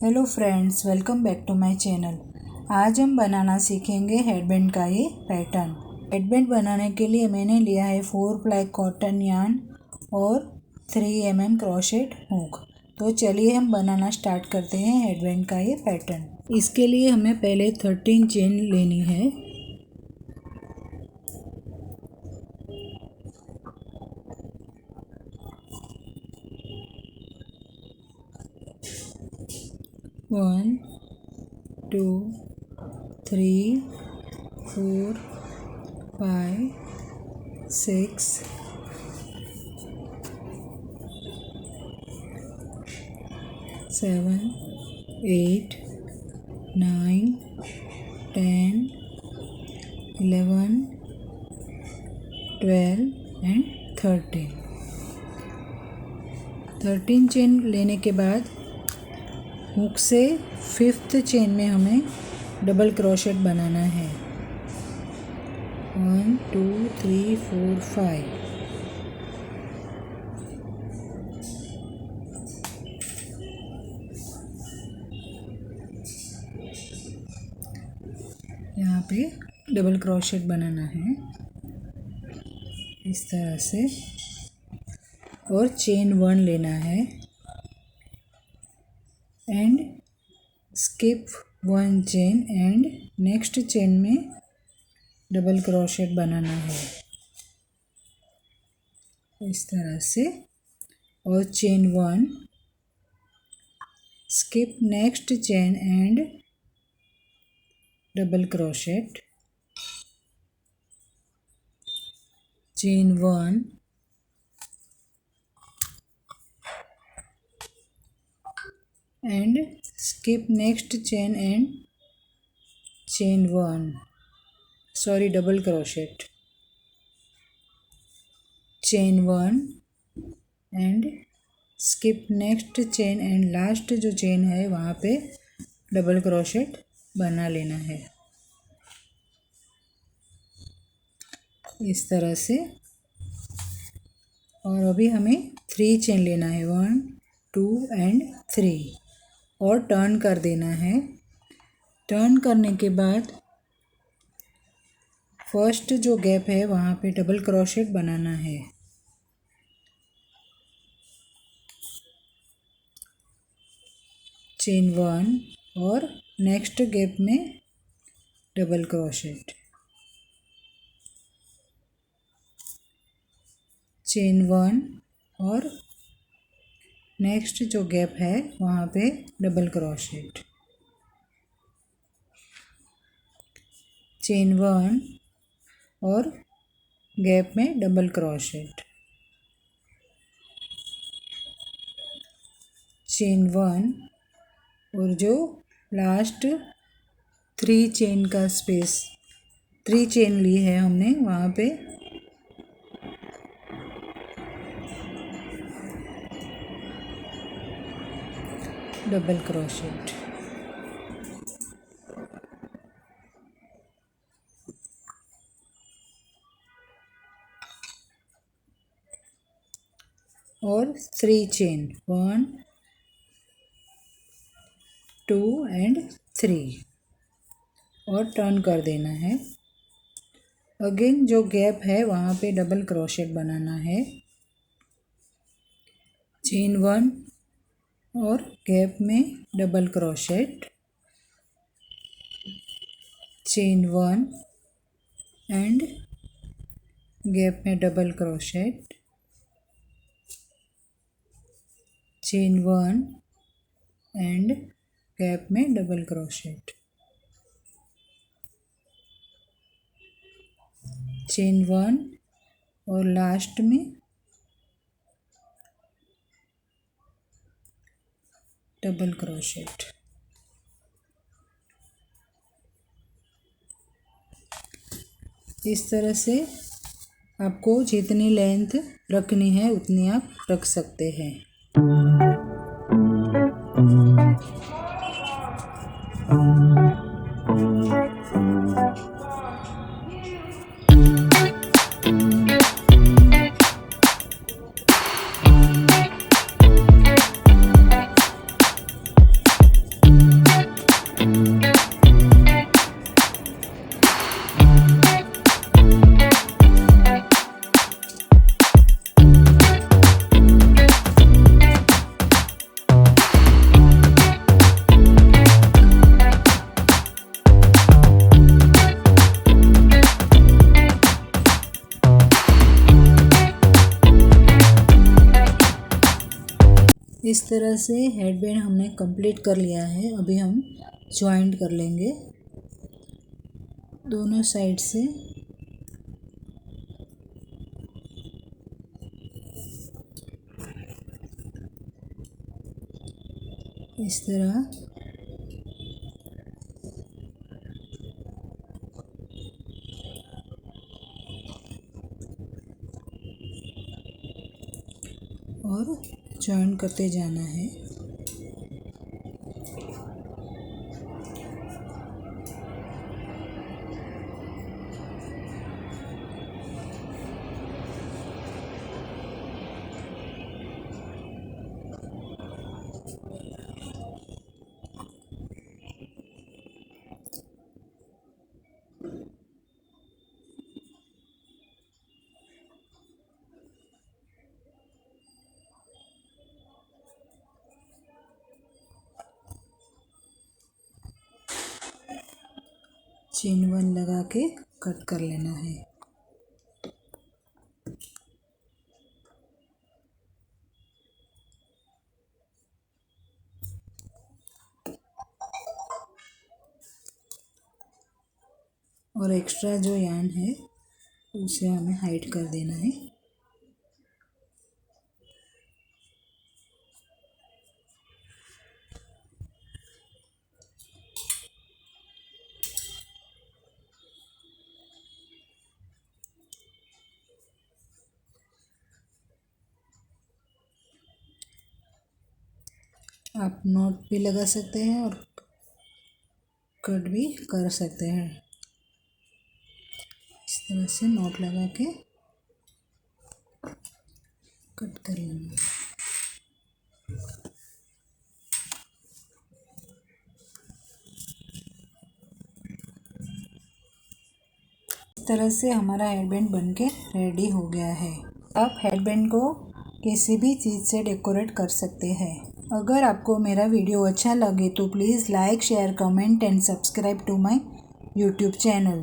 Hello friends, welcome back to my channel. आज हम बनाना सीखेंगे हेडबैंड का ये पैटर्न। हेडबैंड बनाने के लिए मैंने लिया है 4 प्लाई कॉटन यार्न और 3 mm क्रोशेट हुक। तो चलिए हम बनाना स्टार्ट करते हैं हेडबैंड का ये पैटर्न। इसके लिए हमें पहले 13 चेन लेनी है। वन 2 3 4 5 6 7 8 9 10 11 12 एंड 13 चेन लेने के बाद हुक से 5th चेन में हमें डबल क्रोशेट बनाना है। 1 2 3 4 5। यहाँ पे डबल क्रोशेट बनाना है इस तरह से, और चेन 1 लेना है and skip 1 chain and next chain में डबल क्रोशेट बनाना है इस तरह से, और chain 1 skip next chain and double crochet, chain 1 and skip next chain and chain 1, sorry, double crochet, chain 1 and skip next chain and last जो chain है वहाँ पे डबल क्रोशेट बना लेना है इस तरह से। और अभी हमें 3 चेन लेना है, 1 2 एंड 3, और टर्न कर देना है। टर्न करने के बाद फर्स्ट जो गैप है वहाँ पे डबल क्रोशेट बनाना है। चेन 1 और नेक्स्ट गैप में डबल क्रोशेट, चेन 1 और नेक्स्ट जो गैप है वहाँ पे डबल क्रोशेट, चेन 1 और गैप में डबल क्रोशेट, चेन 1 और जो लास्ट 3 चेन का स्पेस, 3 चेन ली है हमने वहाँ पे डबल क्रोशेट। और 3 चेन, 1 2 एंड 3, और टर्न कर देना है। अगेन जो गैप है वहाँ पे डबल क्रोशेट बनाना है, चेन 1 और गैप में double crochet, chain 1 and gap में double crochet, chain 1 and gap में डबल क्रोशेट, चेन 1 और लास्ट में डबल क्रोशेट। इस तरह से आपको जितनी लेंथ रखनी है उतनी आप रख सकते हैं। तरह से हेडबैंड हमने कंप्लीट कर लिया है। अभी हम जॉइंट कर लेंगे दोनों साइड से। इस तरह और जॉइन करते जाना है। चेन 1 लगा के कट कर लेना है। और एक्स्ट्रा जो यार्न है उसे हमें हाइड कर देना है। आप नॉट भी लगा सकते हैं और कट भी कर सकते हैं। इस तरह से नॉट लगा के कट कर लेंगे। इस तरह से हमारा हेडबैंड बनके रेडी हो गया है। आप हेडबैंड को किसी भी चीज़ से डेकोरेट कर सकते हैं। अगर आपको मेरा वीडियो अच्छा लगे तो please like, share, comment and subscribe to my YouTube channel.